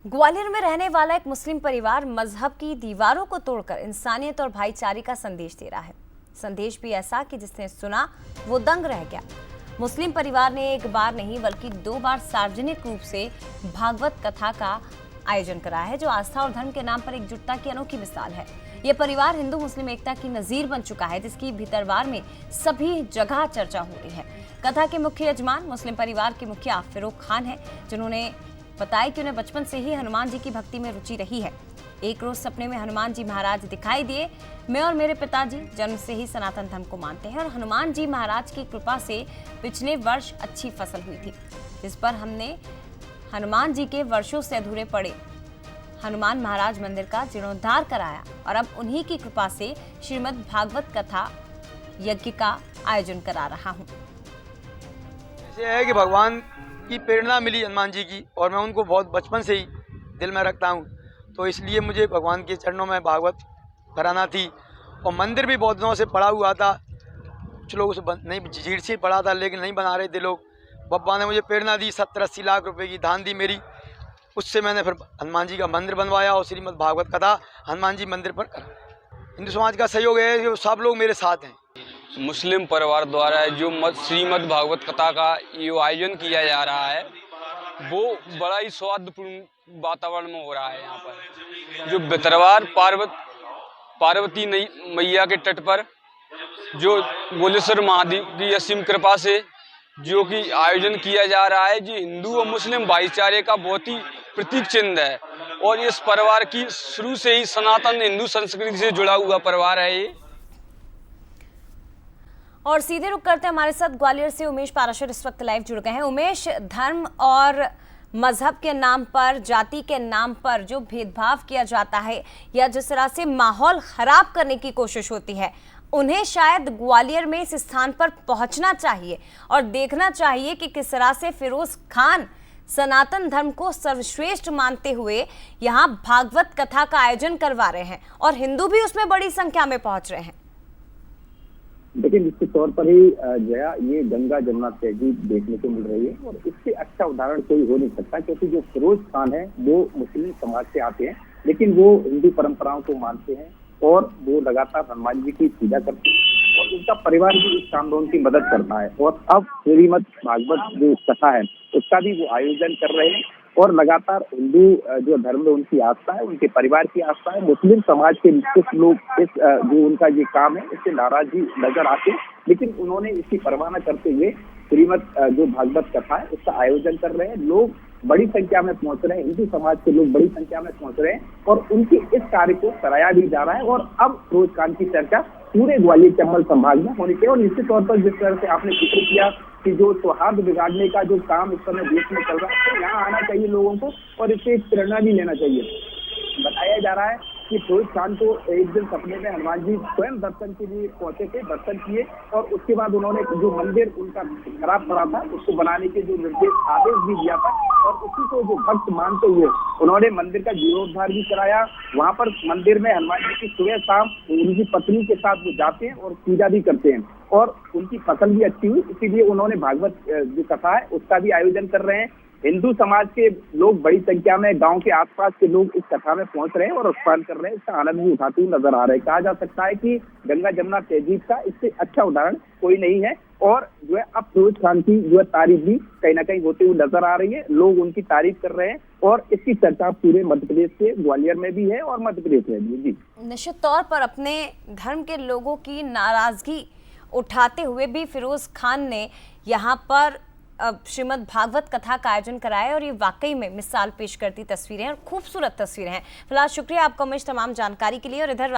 ग्वालियर में रहने वाला एक मुस्लिम परिवार मजहब की दीवारों को तोड़कर इंसानियत और भाईचारे का संदेश दे रहा है। संदेश भी ऐसा कि जिसने सुना वो दंग रह गया। मुस्लिम परिवार ने एक बार नहीं बल्कि 2 बार सार्वजनिक रूप से भागवत कथा का आयोजन कराया है, जो आस्था और धर्म के नाम पर एकजुटता की अनोखी मिसाल है। ये परिवार हिंदू मुस्लिम एकता की नजीर बन चुका है, जिसकी भीतरवार में सभी जगह चर्चा हो रही है। कथा के मुख्य यजमान मुस्लिम परिवार के मुखिया फिरोज खान है, जिन्होंने बताया कि उन्हें बचपन से ही हनुमान जी की भक्ति में रुचि रही है। एक रोज सपने में हनुमान जी महाराज दिखाई दिए। मैं और मेरे पिताजी जन्म से ही सनातन धर्म को मानते हैं और हनुमान जी महाराज की कृपा से पिछले वर्ष अच्छी फसल हुई थी, जिस पर हमने हनुमान जी के वर्षों से अधूरे पड़े हनुमान महाराज मंदिर का जीर्णोद्धार कराया और अब उन्हीं की कृपा से श्रीमद् भागवत कथा यज्ञ का आयोजन करा रहा हूँ। ऐसे है कि भगवान की प्रेरणा मिली हनुमान जी की, और मैं उनको बहुत बचपन से ही दिल में रखता हूँ, तो इसलिए मुझे भगवान के चरणों में भागवत कराना थी। और मंदिर भी बहुत दिनों से पड़ा हुआ था, कुछ लोग उसे नहीं झीड़ से पड़ा था, लेकिन नहीं बना रहे थे लोग। बब्बा ने मुझे प्रेरणा दी, 70-80 लाख रुपए की दान दी मेरी। उससे मैंने फिर हनुमान जी का मंदिर बनवाया और श्रीमद् भागवत कथा हनुमान जी मंदिर पर करा। हिंदू समाज का सहयोग है कि सब लोग मेरे साथ हैं। मुस्लिम परिवार द्वारा जो श्रीमद् भागवत कथा का ये आयोजन किया जा रहा है, वो बड़ा ही सौहार्दपूर्ण वातावरण में हो रहा है। यहाँ पर जो बेतरवार पार्वती मैया के तट पर जो गोलेश्वर महादेव की असीम कृपा से जो कि आयोजन किया जा रहा है, जो हिंदू और मुस्लिम भाईचारे का बहुत ही प्रतीक चिन्ह है। और इस परिवार की शुरू से ही सनातन हिंदू संस्कृति से जुड़ा हुआ परिवार है ये। और सीधे रुक करते हमारे साथ ग्वालियर से उमेश पाराशर इस वक्त लाइव जुड़ गए हैं। उमेश, धर्म और मजहब के नाम पर, जाति के नाम पर जो भेदभाव किया जाता है या जिस तरह से माहौल खराब करने की कोशिश होती है, उन्हें शायद ग्वालियर में इस स्थान पर पहुंचना चाहिए और देखना चाहिए कि किस तरह से फिरोज खान सनातन धर्म को सर्वश्रेष्ठ मानते हुए यहाँ भागवत कथा का आयोजन करवा रहे हैं और हिंदू भी उसमें बड़ी संख्या में पहुंच रहे हैं। लेकिन इसके तौर पर ही जया, ये गंगा जमुना तहजीब देखने को मिल रही है और इससे अच्छा उदाहरण कोई हो नहीं सकता, क्योंकि जो फिरोज खान है वो मुस्लिम समाज से आते हैं, लेकिन वो हिंदू परंपराओं को मानते हैं और वो लगातार हनुमान जी की पूजा करते हैं और उनका परिवार भी इस काम में उनकी मदद करता है। और अब श्रीमद् भागवत जो कथा है उसका भी वो आयोजन कर रहे हैं और लगातार हिंदू जो धर्म में उनकी आस्था है, उनके परिवार की आस्था है। मुस्लिम समाज के कुछ लोग इस जो उनका ये काम है इससे नाराज ही नजर आते, लेकिन उन्होंने इसकी परवाह न करते हुए श्रीमद् जो भागवत कथा है उसका आयोजन कर रहे हैं। लोग बड़ी संख्या में पहुंच रहे हैं, हिंदू समाज के लोग बड़ी संख्या में पहुंच रहे हैं और उनके इस कार्य को सराहा भी जा रहा है। और अब फिरोज खान की चर्चा पूरे ग्वालियर चंबल संभाग में होनी चाहिए। और निश्चित तौर पर जिस तरह से आपने जिक्र किया कि जो सौहार्द बिगाड़ने का जो काम इस समय देश में चल रहा है, तो यहाँ आना चाहिए लोगों को और इससे एक प्रेरणा भी लेना चाहिए। बताया जा रहा है कि फिरोज खान को एक दिन सपने में हनुमान जी स्वयं दर्शन के लिए पहुंचे थे, दर्शन किए और उसके बाद उन्होंने जो मंदिर उनका खराब पड़ा था उसको बनाने के जो निर्देश आदेश भी दिया था और उसी को जो भक्त मानते हुए उन्होंने मंदिर का जीर्णोद्धार भी कराया। वहां पर मंदिर में हनुमान जी की सुबह शाम उनकी पत्नी के साथ वो जाते हैं और पूजा भी करते हैं और उनकी फसल भी अच्छी हुई, इसीलिए उन्होंने भागवत जो कथा है उसका भी आयोजन कर रहे हैं। हिंदू समाज के लोग बड़ी संख्या में, गांव के आसपास के लोग इस कथा में पहुंच रहे हैं और स्नान कर रहे हैं, इसका आनंद भी उठाते हुए नजर आ रहे हैं। कहा जा सकता है कि गंगा जमुना तहजीब का इससे अच्छा उदाहरण कोई नहीं है और जो है अब फिरोज खान की जो है तारीफ भी कहीं ना कहीं होते हुए नजर आ रही है। लोग उनकी तारीफ कर रहे हैं और इसकी चर्चा पूरे मध्य प्रदेश के ग्वालियर में भी है और मध्य प्रदेश में भी है। जी, निश्चित तौर पर अपने धर्म के लोगों की नाराजगी उठाते हुए भी फिरोज खान ने यहाँ पर श्रीमद् भागवत कथा का आयोजन कराया और ये वाकई में मिसाल पेश करती तस्वीरें और खूबसूरत तस्वीरें हैं। फिलहाल शुक्रिया आपका उमेश तमाम जानकारी के लिए। और इधर